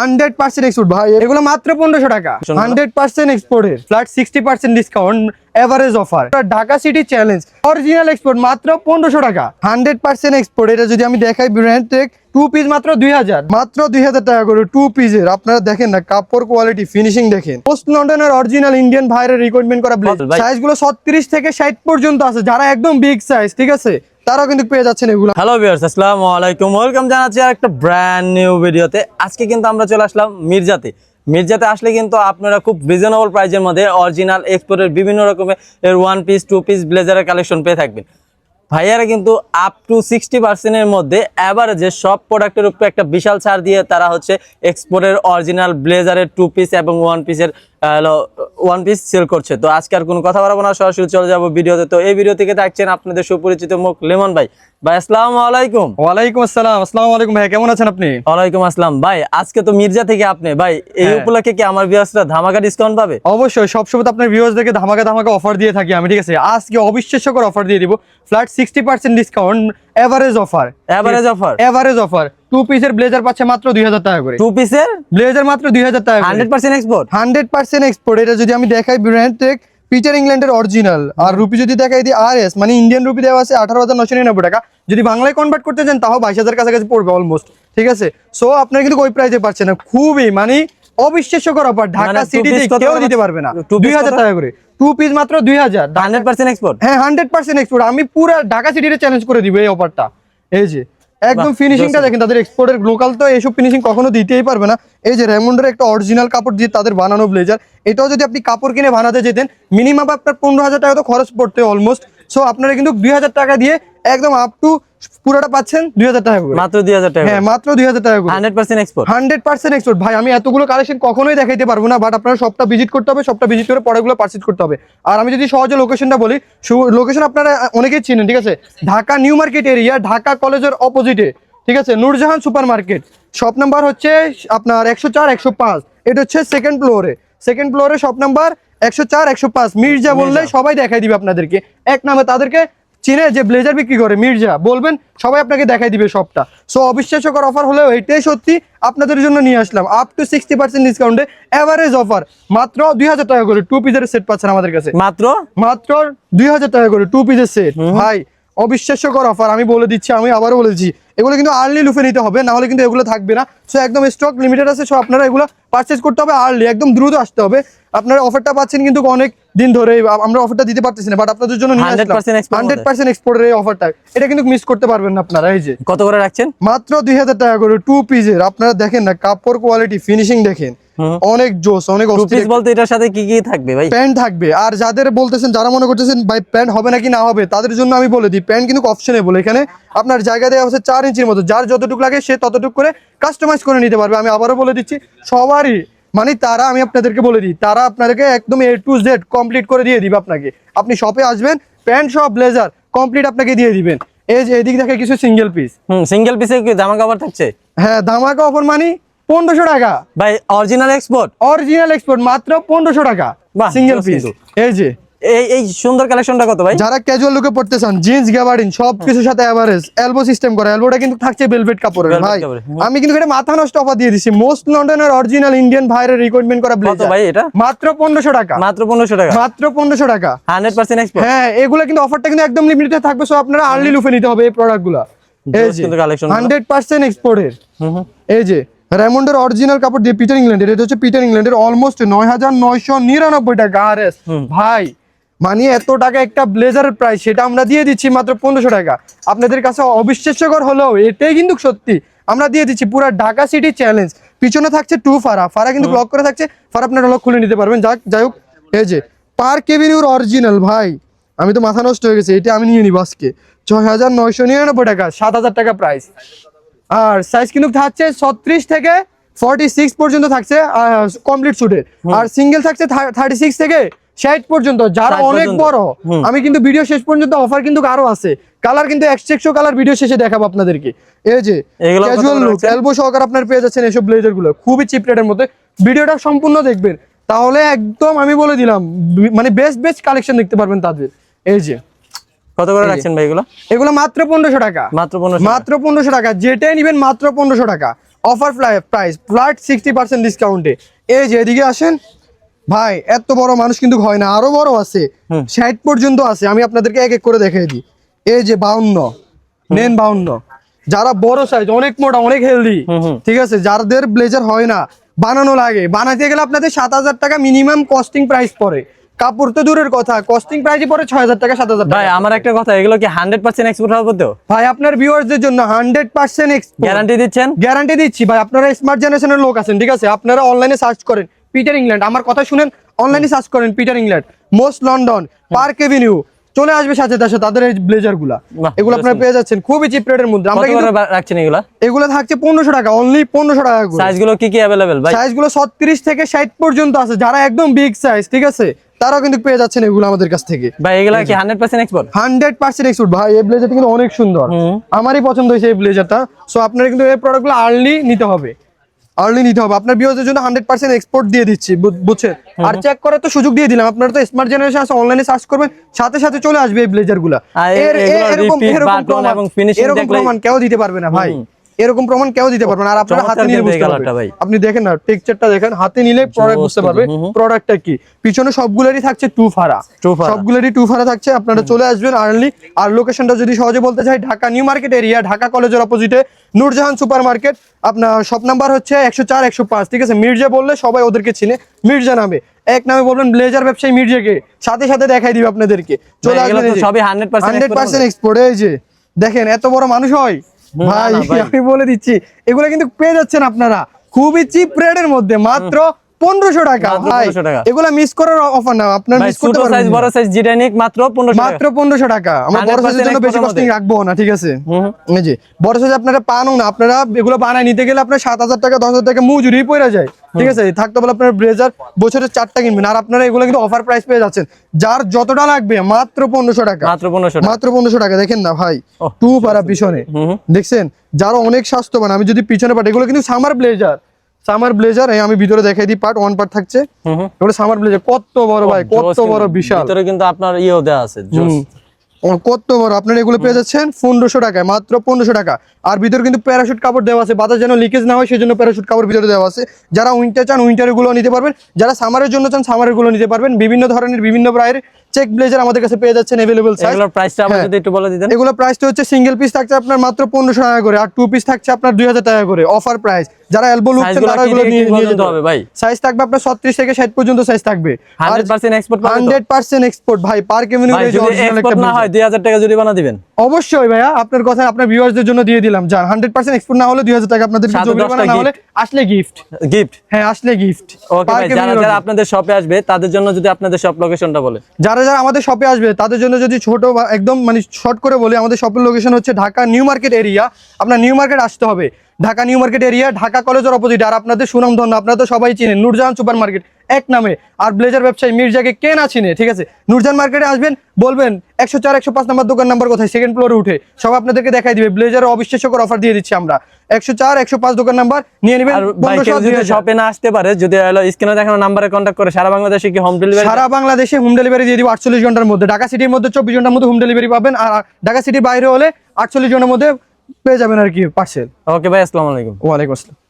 100% export ভাই, এগুলো মাত্র 1500 টাকা। 100% এক্সপোর্টের flat 60% discount, average offer. Dhaka city challenge original export মাত্র 1500 টাকা। 100% এক্সপোর্ট। এটা যদি আমি দেখাই ব্র্যান্ড টেক 2 পিস মাত্র 2000, মাত্র 2000 টাকা করে 2 পিসের। আপনারা দেখেন না কাপড় কোয়ালিটি, ফিনিশিং দেখেন। পোস্ট লন্ডনের অরিজিনাল ইন্ডিয়ান ভাইয়ের রিকমেন্ড করা ব্লেজার। সাইজ গুলো 36 থেকে 60 পর্যন্ত আছে, যারা একদম বিগ সাইজ, ঠিক আছে, তারাও কিন্তু পেয়ে যাচ্ছেন এগুলো। হ্যালো ভিউয়ার্স, আসসালামু আলাইকুম, ওয়েলকাম জানাচ্ছি আর একটা ব্র্যান্ড নিউ ভিডিওতে। আজকে কিন্তু আমরা চলে আসলাম মির্জাতে আসলে কিন্তু আপনারা খুব রিজনেবল প্রাইসের মধ্যে অরিজিনাল এক্সপোর্টের বিভিন্ন রকমের 1 পিস 2 পিস ব্লেজারের কালেকশন পেয়ে থাকবেন। ভাইয়ারা কিন্তু আপ টু 60% এর মধ্যে এভারেজে সব প্রোডাক্টের উপরে একটা বিশাল ছাড় দিয়ে তারা হচ্ছে এক্সপোর্টের অরিজিনাল ব্লেজারের 2 পিস এবং 1 পিসের 1 পিস সেল করছে। তো আজকে আর কোনো কথা বলবো না, সরাসরি চলে যাবো ভিডিওতে। তো এই ভিডিও থেকে থাকছেন আপনাদের সুপরিচিত মুখ লিমন ভাই। ভাই আসসালামু আলাইকুম। ওয়ালাইকুম আসসালাম। আসসালামু আলাইকুম ভাই, কেমন আছেন আপনি? ওয়ালাইকুম আসসালাম ভাই। আজকে তো মির্জা থেকে আপনি ভাই, এই উপলক্ষে কি আমার ভিউয়ার্সরা ধামাকা ডিসকাউন্ট পাবে? অবশ্যই, সবসময় তো আপনার ভিউয়ার্সদেরকে ধামাকা অফার দিয়ে থাকি আমি, ঠিক আছে। আজকে অবিশ্বাস্যকর অফার দিয়ে দিব, ফ্ল্যাট 60% ডিসকাউন্ট, এভারেজ অফার। 2 পিসের ব্লেজার পাচ্ছে মাত্র 2000 টাকা করে। 2 পিসের ব্লেজার মাত্র 2000 টাকা করে। 100% এক্সপোর্ট। 100% এক্সপোর্ট। এটা যদি আমি দেখাই ব্র্যান্ড টেক পিটার ইংল্যান্ডের অরিজিনাল, আর রুপি যদি দেখাই দিই আরএস, মানে ইন্ডিয়ান রুপি দেওয়া আছে 18999 টাকা। যদি বাংলায় কনভার্ট করতে চান তাও 22000 কাছাকাছি পড়বে অলমোস্ট, ঠিক আছে। সো আপনারা কিন্তু ওই প্রাইসে পাচ্ছেন না, খুবই মানে অবিশ্বাস্যকর অফার। ঢাকা সিটিতে কেউ দিতে পারবে না। 2000 টাকা করে 2 পিস মাত্র 2000। 100% এক্সপোর্ট। হ্যাঁ 100% এক্সপোর্ট। আমি পুরো ঢাকা সিটিতে চ্যালেঞ্জ করে দিব এই অফারটা। এই যে একদম ফিনিশিংটা দেখেন, তাদের এক্সপোর্টের লোকাল তো এইসব ফিনিশিং কখনো দিতেই পারবে না। এই যে রেমন্ডের একটা অরিজিনাল কাপড় দিয়ে তাদের বানানো ব্লেজার, এটাও যদি আপনি কাপড় কিনে বানাতে যেতেন মিনিমাম আপনার 15000 টাকা তো খরচ পড়তে অলমোস্ট। সো আপনারা কিন্তু 2000 টাকা দিয়ে একদম আপ টু পুরোটা পাচ্ছেন 2000 টাকা করে, মাত্র 2000 টাকা। হ্যাঁ মাত্র 2000 টাকা করে। 100% এক্সপোর্ট। 100% এক্সপোর্ট ভাই। আমি এতগুলো কালেকশন কখনোই দেখাইতে পারবো না, বাট আপনারা সবটা ভিজিট করতে হবে, সবটা ভিজিট করে পরেগুলো পারচেজ করতে হবে। আর আমি যদি সহজে লোকেশনটা বলি, লোকেশন আপনারা অনেকেই চিনেন, ঠিক আছে। Dhaka new market area, Dhaka কলেজের অপোজিটে, ঠিক আছে, Nurjahan super market. Shop number হচ্ছে আপনার 104 105। এটা হচ্ছে সেকেন্ড ফ্লোরে শপ নাম্বার 104 105। মির্জা বললে সবাই দেখাই দিবে আপনাদেরকে, এক নামে তাদেরকে চিনে যে ব্লেজার বিক্রি করে মির্জা বলবেন, সবাই আপনাকে দেখাই দিবে সবটা। সো অবিশ্বাস্যকর অফার হলেও এটাই সত্যি, আপনাদের জন্য নিয়ে আসলাম আপ টু 60% ডিসকাউন্টে এভারেজ অফার। মাত্র 2000 টাকা করে 2 পিসের সেট পাচ্ছেন আমাদের কাছে, মাত্র 2000 টাকা করে 2 পিসের সেট। ভাই অবিশ্বাস্যকর অফার, আমি বলে দিচ্ছি, আমি আবারও বলেছি, এগুলো কিন্তু আর্লি লুফে নিতে হবে, না হলে কিন্তু এগুলো থাকবে না। সো একদম স্টক লিমিটেড আছে, সো আপনারা এগুলো পারচেজ করতে হবে আর্লি, একদম দ্রুত আসতে হবে। আপনারা অফারটা পাচ্ছেন কিন্তু অনেক দিন ধরে, আমরা অফারটা দিতে পারতেছি না, বাট আপনাদের জন্য 100% এক্সপোর্টের এই অফারটা, এটা কিন্তু মিস করতে পারবেন না আপনারা। এই যে কত করে রাখছেন? মাত্র 2000 টাকা করে 2 পিসের। আপনারা দেখেন না কাপড় কোয়ালিটি, ফিনিশিং দেখেন, অনেক জোস, অনেক অস্থির। বলতে এটার সাথে কি কি থাকবে ভাই? প্যান্ট থাকবে। আর যাদের বলতেছেন, যারা মনে করতেছেন ভাই প্যান্ট হবে নাকি না হবে, তাদের জন্য আমি বলে দিই প্যান্ট কিন্তু অপশনেবল। এখানে আপনার জায়গা দেওয়া হচ্ছে 4 ইঞ্চির মতো, যার যতটুকু লাগে সে ততটুকু করে কাস্টমাইজ করে নিতে পারবে। আমি আবারও বলে দিচ্ছি সবারই, মানে তারা, আমি আপনাদেরকে বলে দিই, তারা আপনাদেরকে একদম A to Z কমপ্লিট করে দিয়ে দিবে আপনাকে। আপনি শপে আসবেন, প্যান্ট সহ ব্লেজার কমপ্লিট আপনাকে দিয়ে দিবেন। এই যে এদিক দেখে কিছু সিঙ্গেল পিস, সিঙ্গেল পিসে কি ধামাকা অফার থাকছে? হ্যাঁ ধামাকা অফার, মানে 1500 টাকা ভাই। অরিজিনাল এক্সপোর্ট মাত্র 1500 টাকা সিঙ্গেল পিস। এই যে এই সুন্দর কালেকশনটা কত ভাই? যারা ক্যাজুয়াল লুকে পড়তে চান, জিন্স গ্যাবার্ডিন সবকিছুর সাথে এভারেজ এলবো সিস্টেম করা, এলবোটা কিন্তু থাকছে ভেলভেট কাপড়ের। ভাই আমি কিন্তু এটা মাথা নষ্ট অফার দিয়ে দিছি, মোস্ট লন্ডনের অরিজিনাল ইন্ডিয়ান ভাইয়ের রিকমেন্ড করা ব্লেজার। ভাই এটা মাত্র 1500 টাকা, মাত্র 1500 টাকা। 100% এক্সপোর্ট। হ্যাঁ এগুলো কিন্তু অফারটা কিন্তু একদম লিমিটেড থাকবে, সো আপনারা আর্লি লুফে নিতে হবে এই প্রোডাক্টগুলো। এই যে 100% এক্সপোর্টের। এই যে রেমন্ডের অরিজিনাল কাপড় দিয়ে পিটার ইংল্যান্ডের, এটা হচ্ছে পিটার ইংল্যান্ডের, অলমোস্ট 9999 টাকা আরএস। ভাই মানে এত টাকা একটা ব্লেজারের প্রাইস, সেটা আমরা দিয়ে দিচ্ছি মাত্র 1500 টাকা। আপনাদের কাছে অবিশ্বাস্যকর হলেও এটাই কিন্তু সত্যি, আমরা দিয়ে দিচ্ছি পুরো ঢাকা সিটি চ্যালেঞ্জ। পিছনে থাকছে 2 ফারা কিন্তু ব্লক করে থাকছে, ফারা আপনারা লক খুলে নিতে পারবেন। যাই হোক, এই যে পার্ক এভিনিউর অরিজিনাল, ভাই আমি তো মাথা নষ্ট হয়ে গেছে, এটা আমি নিয়ে নিব আজকে 6999 টাকা, 7000 টাকা প্রাইস। আর সাইজ কিন্তু থাকছে 36 থেকে 46 পর্যন্ত থাকছে কমপ্লিট সুটের, আর সিঙ্গেল থাকছে 36 থেকে 60 পর্যন্ত, যারা অনেক বড়। আমি কিন্তু ভিডিও শেষ পর্যন্ত অফার কিন্তু আরো আছে, কালার কিন্তু এক্সট্রা কালার ভিডিও শেষে দেখাবো আপনাদেরকে। এই যে ক্যাজুয়াল লুক এলবো সহকার আপনারা পেয়ে যাচ্ছেন এসব ব্লেজার গুলো খুবই চিপ রেটের মধ্যে। ভিডিওটা সম্পূর্ণ দেখবেন, তাহলে একদম আমি বলে দিলাম মানে বেস্ট কালেকশন দেখতে পারবেন তাদের। এই যে কত করে রাখছেন ভাই এগুলো? এগুলো মাত্র 1500 টাকা, মাত্র 1500 টাকা। যেটাই নেবেন মাত্র 1500 টাকা। অফার প্রাইস ফ্ল্যাট 60% ডিসকাউন্টে। এই যে এদিকে আসেন ভাই, এত বড় মানুষ কিন্তু হয় না, আরো বড় আছে, 60 পর্যন্ত আছে। আমি আপনাদেরকে এক এক করে দেখিয়ে দিই। এই যে 52 নেন, 52 যারা বড় সাইজ, অনেক মোটা, অনেক হেলদি, ঠিক আছে, যাদের ব্লেজার হয় না, বানানো লাগে, বানাতে গেলে আপনাদের 7000 টাকা মিনিমাম কস্টিং প্রাইস পড়ে। কাপড় তো দূরের কথা, কস্টিং প্রাইসই পড়ে 6000 টাকা 7000 টাকা। ভাই আমার একটা কথা, এগুলো কি 100% এক্সপোর্ট হবে তো? ভাই আপনার ভিউয়ারদের জন্য 100% এক্সপোর্ট গ্যারান্টি দিচ্ছেন? গ্যারান্টি দিচ্ছি ভাই। আপনারা স্মার্ট জেনারেশনের লোক আছেন, ঠিক আছে, আপনারা অনলাইনে সার্চ করেন পিটার ইংল্যান্ড, আমার কথা শুনেন, অনলাইনে সার্চ করেন Peter England, most London, park Avenue, চলে আসবে সাথে সাথে তাদের এই ব্লেজার গুলা। এগুলো আপনারা পেয়ে যাচ্ছেন খুবই চিপ রেটের মধ্যে। আমরা কিন্তু রাখছেন এগুলো থাকছে 1500 টাকা, অনলি 1500 টাকা করে। সাইজগুলো কি কি अवेलेबल ভাই? সাইজগুলো 36 থেকে 60 পর্যন্ত আছে। যারা একদম বিগ সাইজ, ঠিক আছে, তারাও কিন্তু পেয়ে যাচ্ছেন এগুলো আমাদের কাছ থেকে। ভাই এগুলা কি 100% এক্সপোর্ট? 100% এক্সপোর্ট ভাই। এই ব্লেজারটা কিন্তু অনেক সুন্দর, আমারই পছন্দ হয়েছে এই ব্লেজারটা। সো আপনারা কিন্তু এই প্রোডাক্টগুলো আর্লি নিতে হবে, আর্লি নিতে হবে। আপনার ভিউয়ারদের জন্য 100% এক্সপোর্ট দিয়ে দিচ্ছি, বুঝছেন? আর চেক করার তো সুযোগ দিয়ে দিলাম। আপনারা তো স্মার্ট জেনারেশন আছে, অনলাইনে সার্চ করবেন, সাথে সাথে চলে আসবে এই ব্লেজারগুলো। এরকম প্রমাণ কেউ দিতে পারবে না ভাই, এরকম প্রমাণ কেউ দিতে পারবে না। আর আপনারা হাতে নিয়ে বুঝতে পারবেন। আপনি দেখেন না, টেক্সচারটা দেখেন, হাতে নিলে প্রোডাক্ট বুঝতে পারবে প্রোডাক্টটা কি। পিছনে সবগুলোরই থাকছে টু ফারা, সবগুলোরই টু ফারা থাকছে। আপনারা চলে আসবেন আর্লি। আর লোকেশনটা যদি সহজে বলতে চাই, Dhaka new market area, Dhaka কলেজের অপোজিটে নূরজাহান সুপার মার্কেট। আপনার শপ নাম্বার হচ্ছে 104 105, ঠিক আছে। মির্জা বললে সবাই ওদেরকে চিনে, মির্জা নামে। এক নামে বলবেন ব্লেজার ব্যবসায়ী মির্জাকে, সাথে সাথে দেখাই দিবে আপনাদেরকে। চলে আসবেন, সবই 100% এক্সপোর্ট। এই যে দেখেন, এত বড় মানুষ হয় ভাই, আমি বলে দিচ্ছি, এগুলো কিন্তু পেয়ে যাচ্ছেন আপনারা খুবই চিপ রেটের মধ্যে, মাত্র 1500 টাকা ভাই। এগুলা মিস করার অফার না, আপনার মিস করতে পারবেন। সাইজ বড় সাইজ যেটা নিক মাত্র 1500 টাকা, মাত্র 1500 টাকা। আমরা বড় সাইজের জন্য বেশি কস্টিং রাখবো না, ঠিক আছে। এই যে বড় সাইজ আপনারা পানও না, আপনারা এগুলো বানায় নিতে গেলে আপনার 7000 টাকা 10000 টাকা মজুরি পড়ে যায়, ঠিক আছে। থাকতে বলে আপনার ব্লেজার বছরে 4টা কিনবেন, আর আপনারা এগুলো কিন্তু অফার প্রাইস পেয়ে যাচ্ছেন। যার যতটা লাগবে মাত্র 1500 টাকা, মাত্র 1500 টাকা। দেখেন না ভাই, টু পারা পিছনে দেখছেন, যারা অনেক স্বাস্থ্যবান। আমি যদি পিছনে পাঠ, এগুলো কিন্তু সামার ব্লেজার, সামার ব্লেজার। আমি ভিতরে দেখাই দিই, পার্ট 1 পার্ট থাকছে। এগুলো সামার ব্লেজার, কত বড় ভাই, কত বড়, বিশাল। ভিতরে কিন্তু আপনার ইও দেয়া আছে, কত বড়। আপনারা এগুলো পেয়ে যাচ্ছেন 1500 টাকায়, মাত্র 1500 টাকা। আর ভিতরে কিন্তু প্যারাশুট কাপড় দেওয়া আছে, বাতাস যেন লিকেজ না হয় সেজন্য প্যারাশুট কাপড় ভিতরে দেওয়া আছে। যারা উইন্টার চান উইন্টারের গুলো নিতে পারবেন, যারা সামারের জন্য চান সামারের গুলো নিতে পারবেন। বিভিন্ন ধরনের বিভিন্ন প্রাইয়ের চেক ব্লেজার আমাদের কাছে পেয়ে যাচ্ছেন अवेलेबल সাইজ। এগুলোর প্রাইসটা আপনি যদি একটু বলে দিতেন। এগুলোর প্রাইসটা হচ্ছে সিঙ্গেল পিস থাকছে আপনার মাত্র 1500 টাকা করে, আর টু পিস থাকছে আপনার 2000 টাকা করে, অফার প্রাইস। যারা এলবো লুক চান তারা এগুলো নিয়ে যেতে হবে ভাই। সাইজ থাকবে আপনার 36 থেকে 60 পর্যন্ত সাইজ থাকবে। 100% এক্সপোর্ট, 100% এক্সপোর্ট ভাই। পার্ক এভিনিউ এর অরিজিনাল একটা না হয় 2000 টাকা জরিমানা দিবেন অবশ্যই ভাইয়া। আপনার কথা আপনার ভিউয়ারদের জন্য দিয়ে দিলাম। জান 100% এক্সপোর্ট না হলে 2000 টাকা আপনাদের জরিমানা, না হলে আসলে গিফট। হ্যাঁ, আসলে গিফট। ওকে ভাই, যারা আপনাদের শপে আসবে তাদের জন্য যদি আপনাদের শপ লোকেশনটা বলে। যারা আমাদের শপে আসবে তাদের জন্য যদি ছোট একদম মানে শর্ট করে বলি, আমাদের শপের লোকেশন হচ্ছে ঢাকা নিউ মার্কেট এরিয়া। আপনার নিউ মার্কেট আসতে হবে, Dhaka new market area, Dhaka কলেজের অপোজিট। আর আপনাদের সুনামধন্য, আপনারা তো সবাই চিনেন, নূরজাহান সুপার মার্কেট এক নামে। আর ব্লেজার ব্যবসায়ী মির্জাকে কে না চিনে, ঠিক আছে। নূরজাহান মার্কেটে আসবেন, বলবেন 104 105 নাম্বার দোকান নাম্বার কোথায়, সেকেন্ড ফ্লোরে উঠে সব আপনাদেরকে দেখাই দিবে। ব্লেজারের অবিশ্বাস্যকর অফার দিয়ে দিচ্ছি আমরা। 104 105 দোকান নাম্বার নিয়ে নেবেন। শপে না আসতে পারে, যদি স্ক্রিনে দেখানো নাম্বারে কন্টাক্ট করে, সারা বাংলাদেশে কি হোম ডেলিভারি? সারা বাংলাদেশে হোম ডেলিভারি দিয়ে দিব 48 ঘন্টার মধ্যে। ঢাকা সিটির মধ্যে 24 ঘন্টার মধ্যে হোম ডেলিভারি পাবেন, আর ঢাকা সিটির বাইরে হলে 48 ঘন্টার মধ্যে পেয়ে যাবেন আর কি পার্সেল। ওকে ভাই, আসসালামু আলাইকুম। ওয়ালাইকুম আসসালাম।